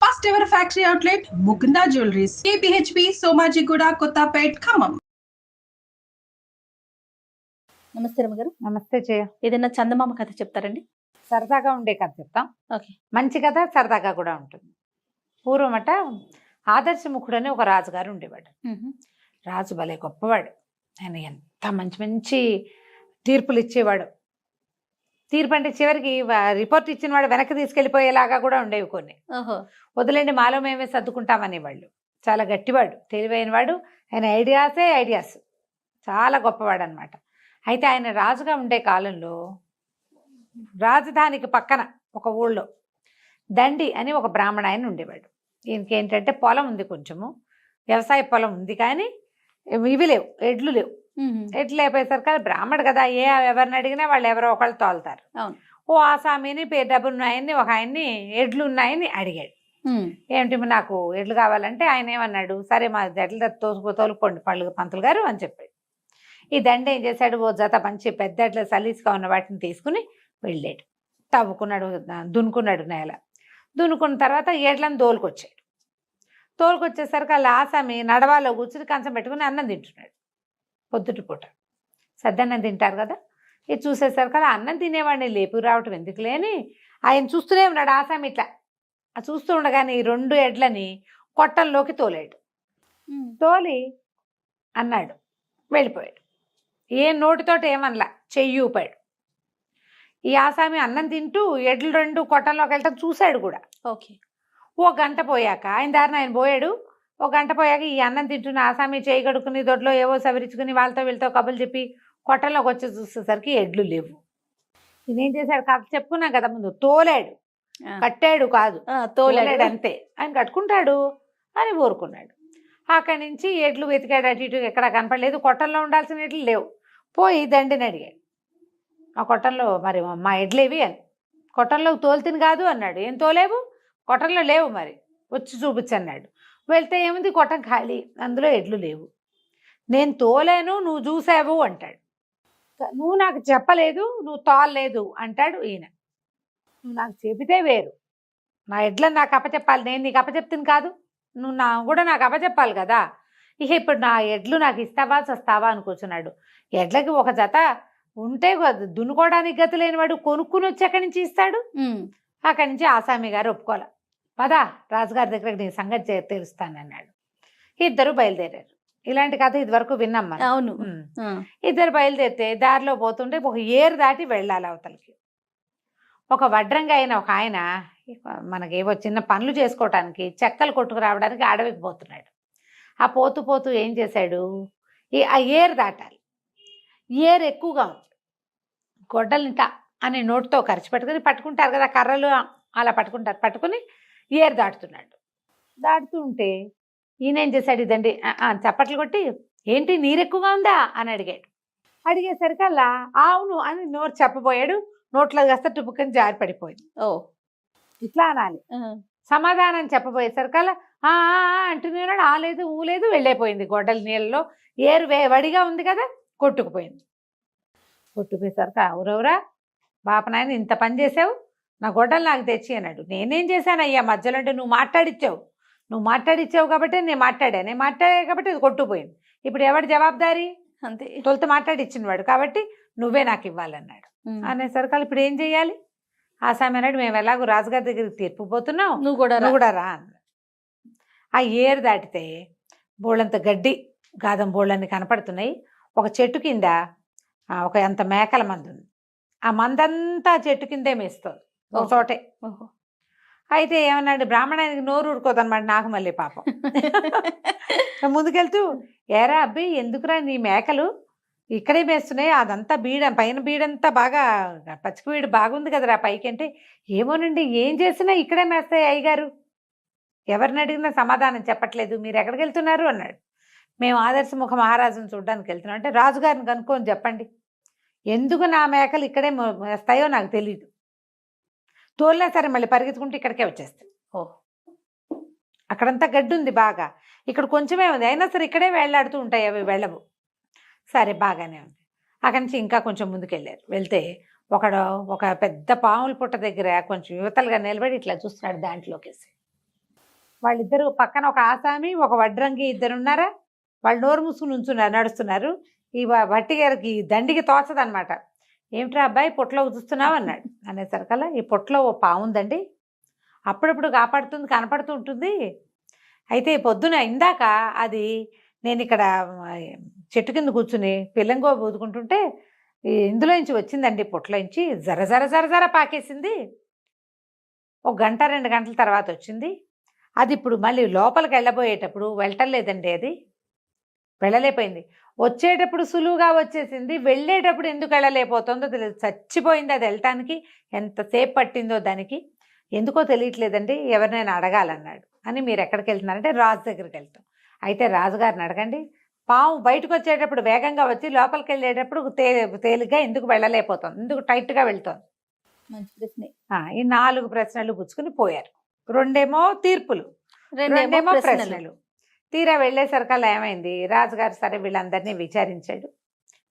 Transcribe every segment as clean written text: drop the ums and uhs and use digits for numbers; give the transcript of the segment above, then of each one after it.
First ever factory outlet, Mukunda Jewelries, KPHP, Somajiguda, Kottapet, Khammam. నమస్తే రమగారు. నమస్తే జయ. ఏదైనా చందమామ కథ చెప్తారండి? సరదాగా ఉండే కథ చెప్తాం. ఓకే. మంచి కథ, సరదాగా కూడా ఉంటుంది. పూర్వమట ఆదర్శముఖుడు అని ఒక రాజుగారు ఉండేవాడు. రాజు భలే గొప్పవాడు. ఆయన ఎంత మంచి మంచి తీర్పులు ఇచ్చేవాడు. తీర్పు అంటే చివరికి రిపోర్ట్ ఇచ్చిన వాడు వెనక్కి తీసుకెళ్ళిపోయేలాగా కూడా ఉండేవి కొన్ని. వదిలేండి మాలో మేమే సర్దుకుంటామనేవాళ్ళు. చాలా గట్టివాడు, తెలివైన వాడు. ఆయన ఐడియాస్ చాలా గొప్పవాడు అనమాట. అయితే ఆయన రాజుగా ఉండే కాలంలో రాజధానికి పక్కన ఒక ఊళ్ళో దండి అని ఒక బ్రాహ్మణ ఆయన ఉండేవాడు. ఈయనకి ఏంటంటే పొలం ఉంది, కొంచెము వ్యవసాయ పొలం ఉంది, కానీ ఇవి లేవు, ఎడ్లు లేవు. ఎడ్లు అయిపోయేసరికి బ్రాహ్మడు కదా, ఎవరిని అడిగినా వాళ్ళు ఎవరో ఒకళ్ళు తోలుతారు. ఓ ఆసామిని డబ్బులు ఉన్నాయని ఒక ఆయన్ని ఎడ్లు ఉన్నాయని అడిగాడు. ఏమిటి నాకు ఎడ్లు కావాలంటే ఆయన ఏమన్నాడు, సరే మా ఎడ్ల తోలుకోండి పంతులు గారు అని చెప్పాడు. ఈ దండ ఏం చేశాడు, ఓ జత మంచి పెద్ద ఎడ్ల సలీసుగా ఉన్న వాటిని తీసుకుని వెళ్ళాడు. తవ్వుకున్నాడు, దున్నుకున్నాడు నేల. దున్నుకున్న తర్వాత ఎడ్లను తోలుకొచ్చేసరికి వాళ్ళ ఆసామి నడవాలో కూర్చుని కంచం పెట్టుకుని అన్నం తింటున్నాడు. పొద్దుటి పూట సద్దన్నం తింటారు కదా. ఇది చూసేసరికి అలా అన్నం తినేవాడిని లేపు రావటం ఎందుకులే అని ఆయన చూస్తూనే ఉన్నాడు. ఆసామి ఇట్లా చూస్తూ ఉండగానే ఈ 2 ఎడ్లని కొట్టంలోకి తోలాడు. తోలి అన్నాడు, వెళ్ళిపోయాడు. ఏ నోటితోటి ఏమనలా, చెయ్యి ఊపాడు. ఈ ఆసామి అన్నం తింటూ ఎడ్లు 2 కొట్టంలోకి వెళ్ళటం చూశాడు కూడా. ఓకే. ఓ గంట పోయాక ఆయన దారిన ఆయన పోయాడు. ఒక గంట పోయాక ఈ అన్నం తింటున్న ఆసామి చేయి కడుక్కుని దొడ్లో ఏవో సవరించుకుని వాళ్ళతో వీళ్ళతో కబుర్లు చెప్పి కొట్టంలోకి వచ్చి చూసేసరికి ఎడ్లు లేవు. ఇదేం చేశాడు, కథ చెప్పుకున్నాం కదా ముందు, తోలాడు, కట్టాడు కాదు, తోలాడు అంతే. ఆయన కట్టుకుంటాడు అని ఊరుకున్నాడు. అక్కడి నుంచి ఎడ్లు వెతికాడు, అటు ఇటు ఎక్కడ కనపడలేదు. కొట్టంలో ఉండాల్సిన ఎడ్లు లేవు. పోయి దండిని అడిగాడు, ఆ కొట్టంలో మరి మా ఎడ్లేవి అని. కొట్టంలో తోలుతిని కాదు అన్నాడు. ఏం తోలేవు, కొట్టంలో లేవు, మరి వచ్చి చూపించన్నాడు. వెళ్తే ఏముంది, కొట్టం ఖాళీ, అందులో ఎడ్లు లేవు. నేను తోలేను, నువ్వు చూసావు అంటాడు. నువ్వు నాకు చెప్పలేదు, నువ్వు తోలలేదు అంటాడు ఈయన. నువ్వు నాకు చెబితే వేరు, నా ఎడ్లను నాకు అప్పచెప్పాలి, నేను నీకు అప్పచెప్తాను కాదు, నువ్వు కూడా నాకు అప్పచెప్పాలి కదా. ఇక ఇప్పుడు నా ఎడ్లు నాకు ఇస్తావా చస్తావా అని కూర్చున్నాడు. ఎడ్లకి ఒక జత ఉంటే దున్నుకోవడానికి గతి లేనివాడు కొనుక్కుని వచ్చి అక్కడి నుంచి ఇస్తాడు. అక్కడి నుంచి ఆసామి గారు ఒప్పుకోలే. పదా రాజుగారి దగ్గరకు నీ సంగతి తెలుస్తానన్నాడు. ఇద్దరు బయలుదేరారు. ఇలాంటి కథ ఇదివరకు విన్నాం మనం. అవును. ఇద్దరు బయలుదేరితే దారిలో పోతుంటే ఒక ఏరు దాటి వెళ్ళాలి అవతలకి. ఒక వడ్రంగా అయిన ఒక ఆయన మనకేవో చిన్న పనులు చేసుకోవటానికి చెక్కలు కొట్టుకు రావడానికి అడవికి పోతున్నాడు. ఆ పోతూ ఏం చేశాడు, ఆ ఏరు దాటాలి. ఏరు ఎక్కువగా ఉంది. గొడ్డలింట అని నోటితో ఖర్చు పట్టుకుంటారు కదా, కర్రలు అలా పట్టుకుని ఏరు దాటుతున్నాడు. దాటుతూ ఉంటే ఈయన ఏం చేశాడు, ఇదండి చప్పట్లు కొట్టి, ఏంటి నీరు ఎక్కువగా ఉందా అని అడిగాడు. అడిగేసరికి అలా అవును అని నోరు చెప్పబోయాడు. నోట్లో కాస్త టుపుక్కని జారి పడిపోయింది. ఇట్లా అనాలి. సమాధానం చెప్పబోయేసరికి అలా అంటున్నాడు. ఆలేదు ఊలేదు వెళ్ళైపోయింది. గొడ్డలి నీళ్ళలో ఏరు వడిగా ఉంది కదా, కొట్టుకుపోయింది. కొట్టుకుపోయేసరికి ఊరవురా బాపనాయన ఇంత పని చేసావు, నా గొడ్డలు నాకు తెచ్చి అన్నాడు. నేనేం చేశాను అయ్యా మధ్యలో అంటే, నువ్వు మాట్లాడిచ్చావు కాబట్టి నేను మాట్లాడా కాబట్టి ఇది కొట్టుకుపోయింది. ఇప్పుడు ఎవడు జవాబుదారీ, అంతే. తొలుత మాట్లాడిచ్చినవాడు కాబట్టి నువ్వే నాకు ఇవ్వాలన్నాడు. అనేసరికి ఇప్పుడు ఏం చెయ్యాలి, ఆసామి అన్నాడు, మేము ఎలాగో రాజుగారి దగ్గరికి తీర్పుపోతున్నావు, నువ్వు కూడా రా అన్నాడు. ఆ ఏరు దాటితే బోళ్ళంత గడ్డి గాదం బోళ్ళని కనపడుతున్నాయి. ఒక చెట్టు కింద ఒక అంత మేకల మందు ఉంది. ఆ మందంతా చెట్టు కిందే మేస్తుంది ఒక చోటే. అయితే ఏమన్నాడు, బ్రాహ్మణానికి నోరు ఊరుకోదన్నమాట. నాకు మళ్ళీ పాపం ముందుకెళ్తూ, ఏరా అబ్బాయి ఎందుకురా నీ మేకలు ఇక్కడే మేస్తున్నాయి, అదంతా పైన బీడంతా బాగా పచ్చిక బీడు బాగుంది కదరా పైకి అంటే, ఏమోనండి ఏం చేసినా ఇక్కడే మేస్తాయి అయ్యగారు, ఎవరిని అడిగినా సమాధానం చెప్పట్లేదు, మీరు ఎక్కడికి వెళ్తున్నారు అన్నాడు. మేము ఆదర్శముఖ మహారాజును చూడడానికి వెళ్తున్నాం అంటే, రాజుగారిని కనుక్కొని చెప్పండి, ఎందుకు నా మేకలు ఇక్కడే మేస్తాయో నాకు తెలియదు, తోలినా సరే మళ్ళీ పరిగెత్తుకుంటూ ఇక్కడికే వచ్చేస్తాయి. అక్కడంతా గడ్డి ఉంది బాగా, ఇక్కడ కొంచెమే ఉంది, అయినా సరే ఇక్కడే వేళ్లాడుతూ ఉంటాయి, అవి వెళ్ళవు. సరే బాగానే ఉంది. అక్కడి నుంచి ఇంకా కొంచెం ముందుకెళ్ళారు. వెళ్తే ఒక పెద్ద పాముల పుట్ట దగ్గర కొంచెం యువతలుగా నిలబడి ఇట్లా చూస్తున్నాడు దాంట్లోకేసి. వాళ్ళిద్దరు పక్కన ఒక ఆసామి ఒక వడ్రంగి ఇద్దరు ఉన్నారా, వాళ్ళు నోరు మూసుకుని ఉంచున్నారు, నడుస్తున్నారు. ఈ భట్టి గారికి దండికి తోచదనమాట. ఏమిట్రా అబ్బాయి పొట్లో చూస్తున్నావు అన్నాడు. అనేసరికల్లా ఈ పొట్లో ఓ పావుందండి, అప్పుడప్పుడు కాపాడుతుంది, కనపడుతూ ఉంటుంది. అయితే పొద్దున ఇందాక అది నేను ఇక్కడ చెట్టు కింద కూర్చుని పిల్లంగో బూదుకుంటుంటే ఇందులో నుంచి వచ్చిందండి, పొట్లోంచి జర జర జర జర పాకేసింది. ఒక గంట 2 గంటల తర్వాత వచ్చింది. అది ఇప్పుడు మళ్ళీ లోపలికి వెళ్ళబోయేటప్పుడు వెళ్ళలేదండి, అది వెళ్ళలేకపోయింది. వచ్చేటప్పుడు సులువుగా వచ్చేసింది, వెళ్ళేటప్పుడు ఎందుకు వెళ్ళలేకపోతుందో తెలియదు. చచ్చిపోయింది అది వెళ్ళటానికి, ఎంతసేపు పట్టిందో దానికి ఎందుకో తెలియట్లేదండి, ఎవరినైనా అడగాలన్నాడు. అని మీరు ఎక్కడికి వెళ్తున్నారంటే రాజు దగ్గరికి వెళ్తాం. అయితే రాజుగారిని అడగండి, పాము బయటకు వచ్చేటప్పుడు వేగంగా వచ్చి లోపలికి వెళ్ళేటప్పుడు తేలిగ్గా ఎందుకు వెళ్ళలేకపోతుంది, ఎందుకు టైట్గా వెళ్తుంది. మంచి ప్రశ్నే. ఈ 4 ప్రశ్నలు పుచ్చుకుని పోయారు. 2 తీర్పులు, 2 ప్రశ్నలు. తీరా వెళ్ళేసరికల్లా ఏమైంది, రాజుగారు సరే వీళ్ళందరినీ విచారించాడు.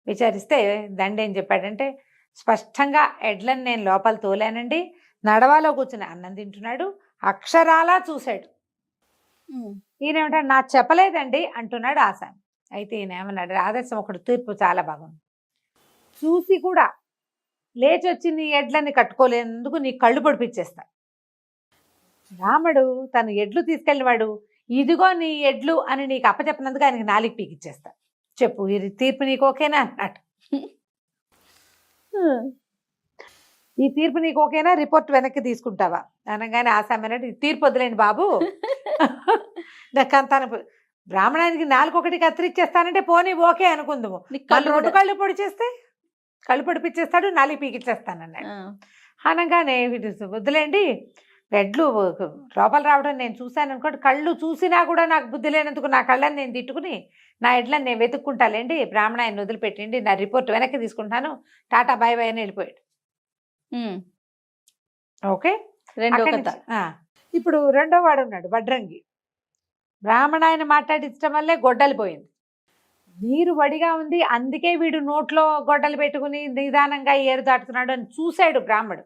విచారిస్తే దండ ఏం చెప్పాడంటే, స్పష్టంగా ఎడ్లను నేను లోపల తోలానండి, నడవాలో కూర్చుని అన్నం తింటున్నాడు, అక్షరాలా చూశాడు. ఈయనేమంటాడు, నా చెప్పలేదండి అంటున్నాడు ఆసామి. అయితే ఈయన ఏమన్నాడు, ఆదర్శం ఒకటి తీర్పు చాలా బాగుంది, చూసి కూడా లేచి వచ్చి నీ ఎడ్లని కట్టుకోలేనందుకు నీ కళ్ళు పొడిపించేస్తా. రాముడు తను ఎడ్లు తీసుకెళ్ళినవాడు, ఇదిగో నీ ఎడ్లు అని నీకు అప్పచెప్పినందుకు ఆయనకి 4 పీకిచ్చేస్తా, చెప్పు ఈ తీర్పు నీకు ఓకేనా అన్నాడు. ఈ తీర్పు నీకు ఓకేనా, రిపోర్ట్ వెనక్కి తీసుకుంటావా అనగానే ఆసామి అన్నాడు, ఈ తీర్పు వదిలేండి బాబు, తన బ్రాహ్మణానికి 4 ఒకటి కత్తిరిచ్చేస్తానంటే పోనీ ఓకే అనుకుందాము, 2 కళ్ళు పొడి చేస్తే కళ్ళు పొడిపించేస్తాడు, 4 పీకిచ్చేస్తానన్నాడు. అనగానే వద్దులేండి, ఎడ్లు లోపల రావడం నేను చూశాను అనుకోండి, కళ్ళు చూసినా కూడా నాకు బుద్ధి లేనందుకు నా కళ్ళని నేను తిట్టుకుని నా ఎడ్లని నేను వెతుక్కుంటాలేండి, బ్రాహ్మణ ఆయన వదిలిపెట్టండి, నా రిపోర్ట్ వెనక్కి తీసుకుంటాను, టాటా బాయ్ బాయ్ అని వెళ్ళిపోయాడు. ఓకే, ఇప్పుడు 2వ వాడు ఉన్నాడు వడ్రంగి. బ్రాహ్మణ ఆయన మాట్లాడించడం వల్లే గొడ్డలి పోయింది, నీరు వడిగా ఉంది, అందుకే వీడు నోట్లో గొడ్డలు పెట్టుకుని నిదానంగా ఏరు దాటుతున్నాడు అని చూశాడు బ్రాహ్మడు.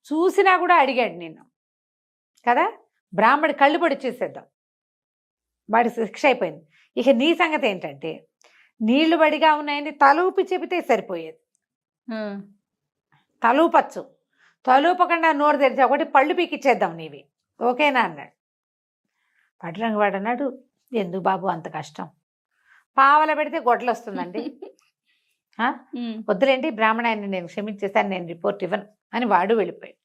చూసినా కూడా అడిగాడు నిన్ను కదా, బ్రాహ్మడి కళ్ళు పొడిచేసేద్దాం, వాడి శిక్ష అయిపోయింది. ఇక నీ సంగతి ఏంటంటే, నీళ్లు వడిగా ఉన్నాయని తలూపి చెబితే సరిపోయేది, తలూపచ్చు, తలూపకుండా నోరు తెరిచి ఒకటి పళ్ళు పీకిచ్చేద్దాం నీవి, ఓకేనా అన్నాడు. పడ్రంగి వాడు అన్నాడు, ఎందుకు బాబు అంత కష్టం, పావల పెడితే గొడ్డలు వస్తుందండి, వద్దులేండి బ్రాహ్మణ ఆయన నేను క్షమించేస్తాను, నేను రిపోర్ట్ ఇవ్వను అని వాడు వెళ్ళిపోయాడు.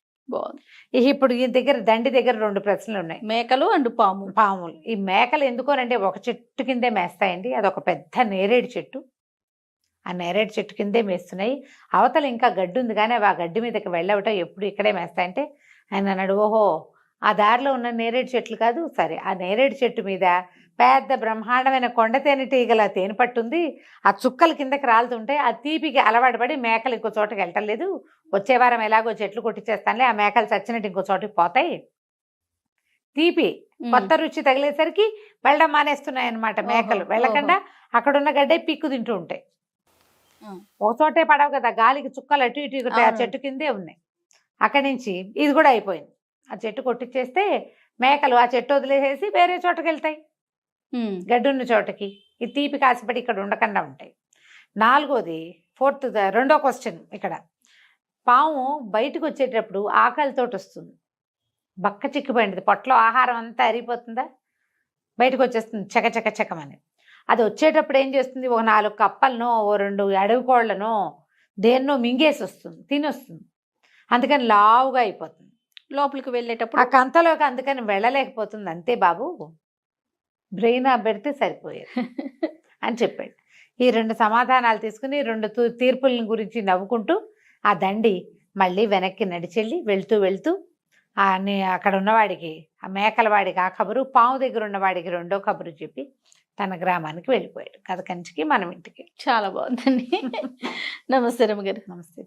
ఇప్పుడు ఈ దగ్గర దండి దగ్గర 2 ప్రశ్నలు ఉన్నాయి, మేకలు అండ్ పాములు. ఈ మేకలు ఎందుకోనంటే ఒక చెట్టు కిందే మేస్తాయండి, అదొక పెద్ద నేరేడు చెట్టు, ఆ నేరేడు చెట్టు కిందే మేస్తున్నాయి, అవతల ఇంకా గడ్డి ఉంది కానీ ఆ గడ్డి మీదకి వెళ్ళవటం ఎప్పుడు ఇక్కడే మేస్తాయంటే ఆయన అన్నాడు, ఓహో ఆ దారిలో ఉన్న నేరేడు చెట్లు కాదు, సరే ఆ నేరేడు చెట్టు మీద పెద్ద బ్రహ్మాండమైన కొండ తేనెటీగల తేనె పట్టుంది, ఆ చుక్కలు కిందకి రాలుతుంటే ఆ తీపికి అలవాటు పడి మేకలు ఇంకో చోటకి వెళ్ళటం లేదు, వచ్చే వారం ఎలాగో చెట్లు కొట్టించేస్తానులే, ఆ మేకలు చచ్చినట్టు ఇంకో చోటకి పోతాయి, తీపి కొత్త రుచి తగిలేసరికి వెళ్ళడం మానేస్తున్నాయి అన్నమాట మేకలు, వెళ్ళకుండా అక్కడున్న గడ్డే పిక్కు తింటూ ఉంటాయి. ఒక చోటే పడవు కదా, గాలికి చుక్కలు అటు ఇటు ఆ చెట్టు కిందే ఉన్నాయి. అక్కడి నుంచి ఇది కూడా అయిపోయింది, ఆ చెట్టు కొట్టించేస్తే మేకలు ఆ చెట్టు వదిలేసేసి వేరే చోటకి వెళ్తాయి, గడ్డున్న చోటకి, ఈ తీపి కాసిపడి ఇక్కడ ఉండకుండా ఉంటాయి. 4వది 2వ క్వశ్చన్, ఇక్కడ పాము బయటకు వచ్చేటప్పుడు ఆకలితోటి వస్తుంది, బక్క చిక్కిపోయింది, పొట్టలో ఆహారం అంతా అరిగిపోతుందా, బయటకు వచ్చేస్తుంది చకచక చకమని. అది వచ్చేటప్పుడు ఏం చేస్తుంది, ఒక 4 కప్పలనో ఓ 2 అడవి కోళ్లనో దేన్నో మింగేసి వస్తుంది, తినొస్తుంది, అందుకని లావుగా అయిపోతుంది, లోపలికి వెళ్ళేటప్పుడు ఆ కంతలోకి అందుకని వెళ్ళలేకపోతుంది, అంతే బాబు బ్రెయిన్ పెడితే సరిపోయేది అని చెప్పాడు. ఈ 2 సమాధానాలు తీసుకుని 2 తీర్పుల గురించి నవ్వుకుంటూ ఆ దండి మళ్ళీ వెనక్కి నడిచెళ్ళి వెళ్తూ అక్కడ ఉన్నవాడికి, ఆ మేకల వాడికి ఆ కబురు, పాము దగ్గర ఉన్నవాడికి 2వ కబురు చెప్పి తన గ్రామానికి వెళ్ళిపోయాడు. కథ కంచికి మనం ఇంటికి. చాలా బాగుందండి. నమస్తే రమ్మగారు. నమస్తే.